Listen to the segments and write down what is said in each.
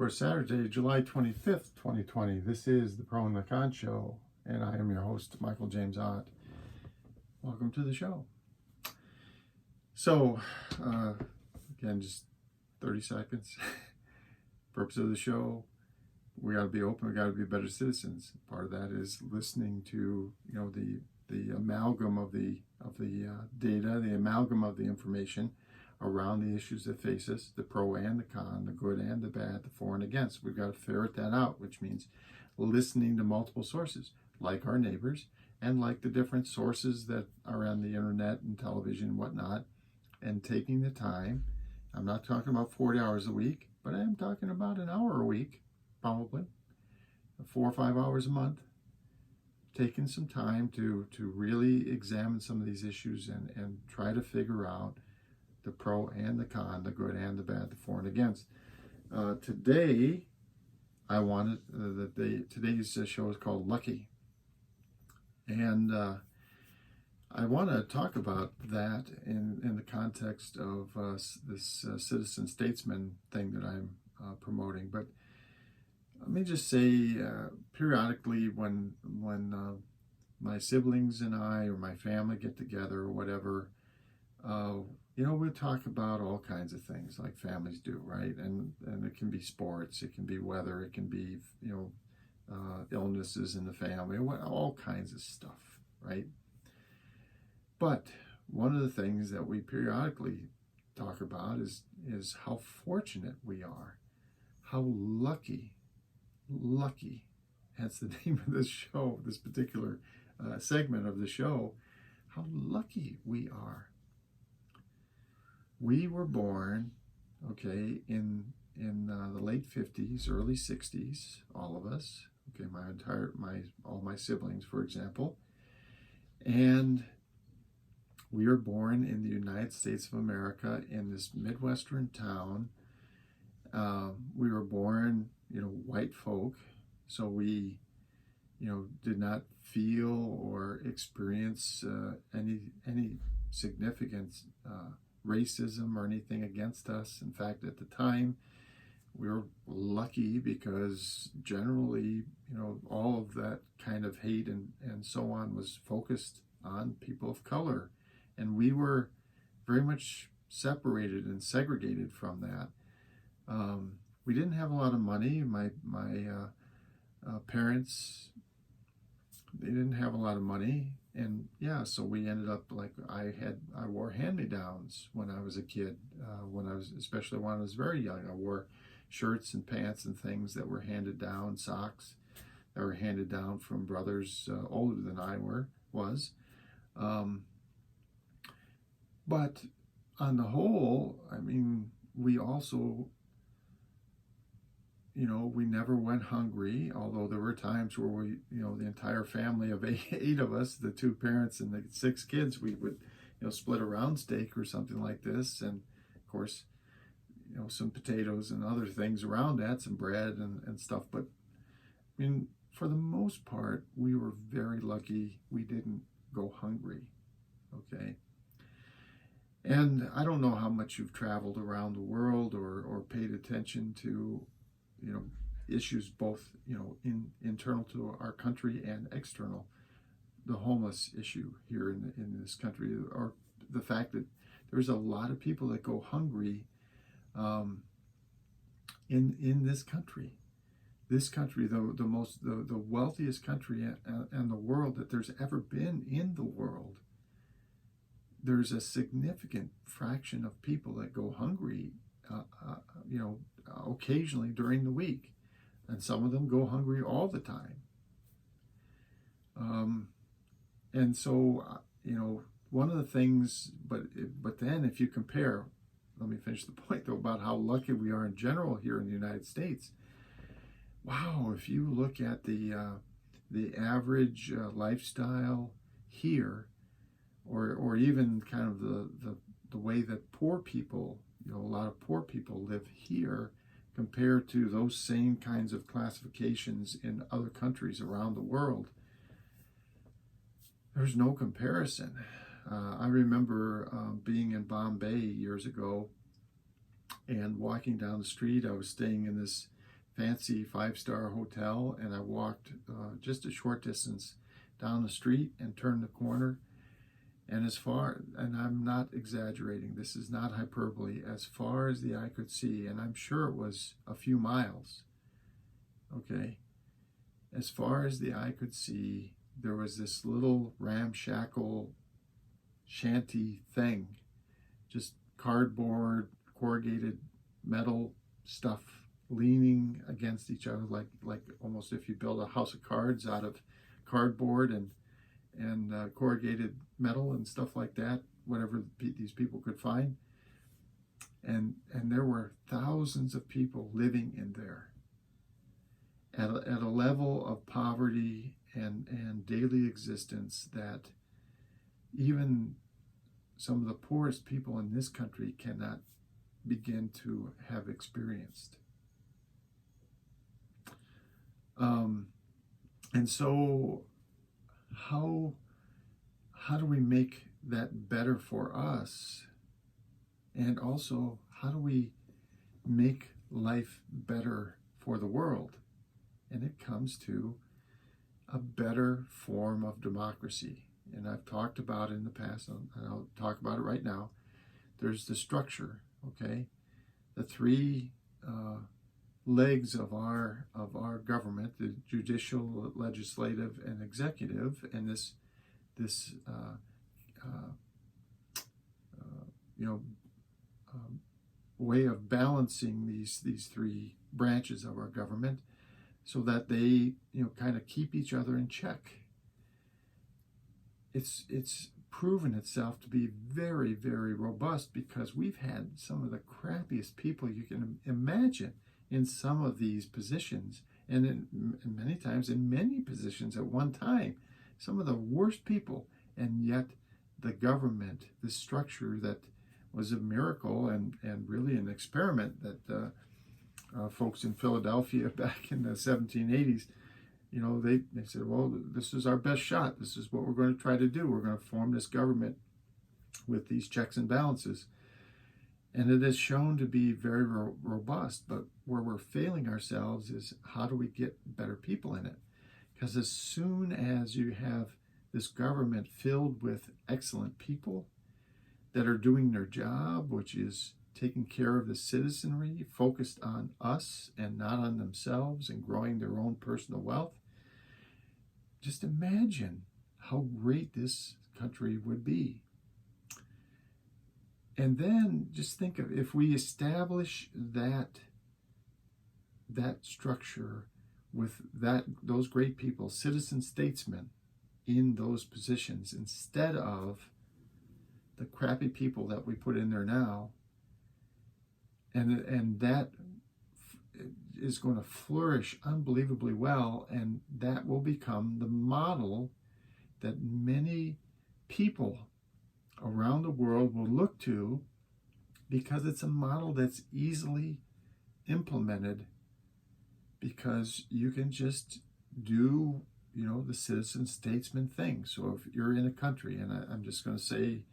for Saturday, July 25th, 2020. This is the Pro and the Con Show, and I am your host, Michael James Ott. Welcome to the show. So, again, just 30 seconds. Purpose of the show, we got to be open, we got to be better citizens. Part of that is listening to, the amalgam of the data, the amalgam of the information around the issues that face us, the pro and the con, the good and the bad, the for and against. We've got to ferret that out, which means listening to multiple sources, like our neighbors, and like the different sources that are on the internet and television and whatnot, and taking the time. I'm not talking about 40 hours a week, but I am talking about an hour a week, probably, 4 or 5 hours a month, taking some time to really examine some of these issues and try to figure out the pro and the con, the good and the bad, the for and against. Today, I wanted today's show is called Lucky, and I want to talk about that in the context of this citizen statesman thing that I'm promoting. But let me just say, periodically, when my siblings and I or my family get together or whatever, we'll talk about all kinds of things like families do, right? And it can be sports, it can be weather, it can be, illnesses in the family, all kinds of stuff, right? But one of the things that we periodically talk about is how fortunate we are, how lucky, hence the name of this show, this particular segment of the show, how lucky we are. We were born, in the late 50s, early 60s, all of us, all my siblings, for example, and we were born in the United States of America in this Midwestern town. We were born, white folk, so we, did not feel or experience any significant racism or anything against us. In fact, at the time, we were lucky because generally, all of that kind of hate and so on was focused on people of color. And we were very much separated and segregated from that. We didn't have a lot of money. My parents, they didn't have a lot of money. And so we ended up I wore hand-me-downs when I was a kid. Especially when I was very young, I wore shirts and pants and things that were handed down, socks that were handed down from brothers older than I was. But on the whole, we also, we never went hungry, although there were times where we, the entire family of eight of us, the 2 parents and the 6 kids, we would, split a round steak or something like this. And of course, some potatoes and other things around that, some bread and stuff. But for the most part, we were very lucky we didn't go hungry, okay? And I don't know how much you've traveled around the world or paid attention to, issues both, internal to our country and external, the homeless issue here in this country, or the fact that there's a lot of people that go hungry in this country. This country, the wealthiest country in the world that there's ever been in the world, there's a significant fraction of people that go hungry, occasionally during the week, and some of them go hungry all the time. And so, one of the things, but then if you compare, let me finish the point though about how lucky we are in general here in the United States. Wow, if you look at the average lifestyle here, or even kind of the way that poor people, a lot of poor people live here compared to those same kinds of classifications in other countries around the world, there's no comparison. I remember being in Bombay years ago and walking down the street. I was staying in this fancy 5-star hotel, and I walked just a short distance down the street and turned the corner. And and I'm not exaggerating, this is not hyperbole, as far as the eye could see, and I'm sure it was a few miles, okay, as far as the eye could see, there was this little ramshackle shanty thing, just cardboard, corrugated metal stuff leaning against each other, like almost if you build a house of cards out of cardboard and corrugated metal and stuff like that, whatever these people could find. And there were thousands of people living in there at a level of poverty and daily existence that even some of the poorest people in this country cannot begin to have experienced. And so how do we make that better for us? And also, how do we make life better for the world? And it comes to a better form of democracy. And I've talked about it in the past, and I'll talk about it right now. There's the structure, okay? The three legs of our government: the judicial, legislative, and executive, and this way of balancing these three branches of our government, so that they kind of keep each other in check. It's proven itself to be very, very robust, because we've had some of the crappiest people you can imagine in some of these positions, and many times in many positions at one time, some of the worst people. And yet the government, this structure that was a miracle and really an experiment that folks in Philadelphia back in the 1780s, they said, well, this is our best shot. This is what we're going to try to do. We're going to form this government with these checks and balances. And it is shown to be very robust. But where we're failing ourselves is, how do we get better people in it? Because as soon as you have this government filled with excellent people that are doing their job, which is taking care of the citizenry, focused on us and not on themselves, and growing their own personal wealth, just imagine how great this country would be. And then just think of, if we establish that structure with those great people, citizen statesmen, in those positions, instead of the crappy people that we put in there now, and that is going to flourish unbelievably well, and that will become the model that many people around the world will look to, because it's a model that's easily implemented, because you can just do the citizen statesman thing. So if you're in a country, and I'm just going to say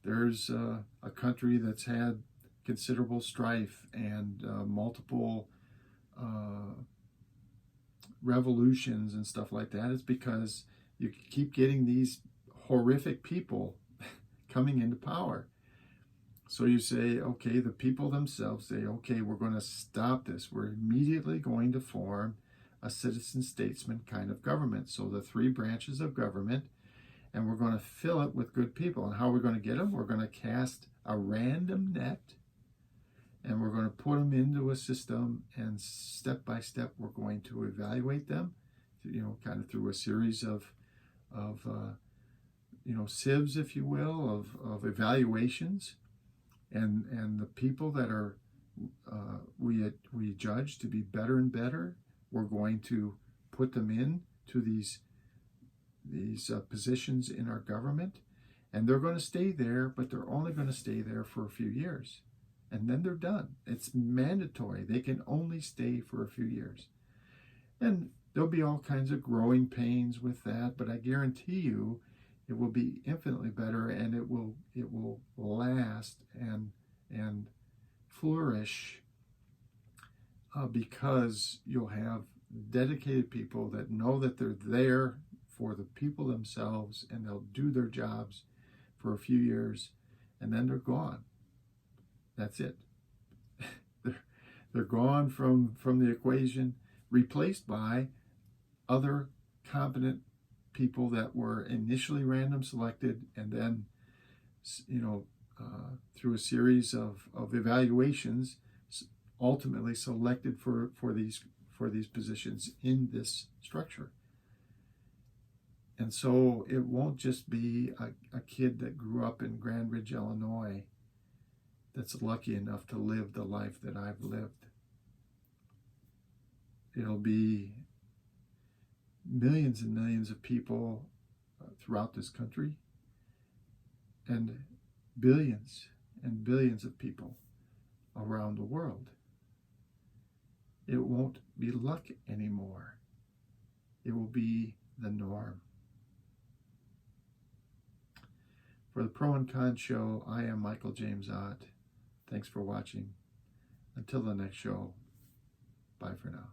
there's a country that's had considerable strife and multiple revolutions and stuff like that, it's because you keep getting these horrific people coming into power. So you say, okay, the people themselves say, okay, we're going to stop this. We're immediately going to form a citizen statesman kind of government. So the three branches of government, and we're going to fill it with good people. And how are we going to get them? We're going to cast a random net, and we're going to put them into a system, and step by step we're going to evaluate them, kind of through a series of sieves, if you will, of evaluations, and the people that are we judge to be better and better, we're going to put them in to these positions in our government, and they're going to stay there, but they're only going to stay there for a few years, and then they're done. It's mandatory. They can only stay for a few years, and there'll be all kinds of growing pains with that, but I guarantee you it will be infinitely better, and it will last and flourish because you'll have dedicated people that know that they're there for the people themselves, and they'll do their jobs for a few years, and then they're gone. That's it. They're gone from the equation, replaced by other competent people that were initially random selected, and then, through a series of evaluations, ultimately selected for these positions in this structure. And so it won't just be a kid that grew up in Grand Ridge, Illinois, that's lucky enough to live the life that I've lived. It'll be millions and millions of people throughout this country, and billions and billions of people around the world. It won't be luck anymore. It will be the norm. For the Pro and Con Show, I am Michael James Ott. Thanks for watching. Until the next show, bye for now.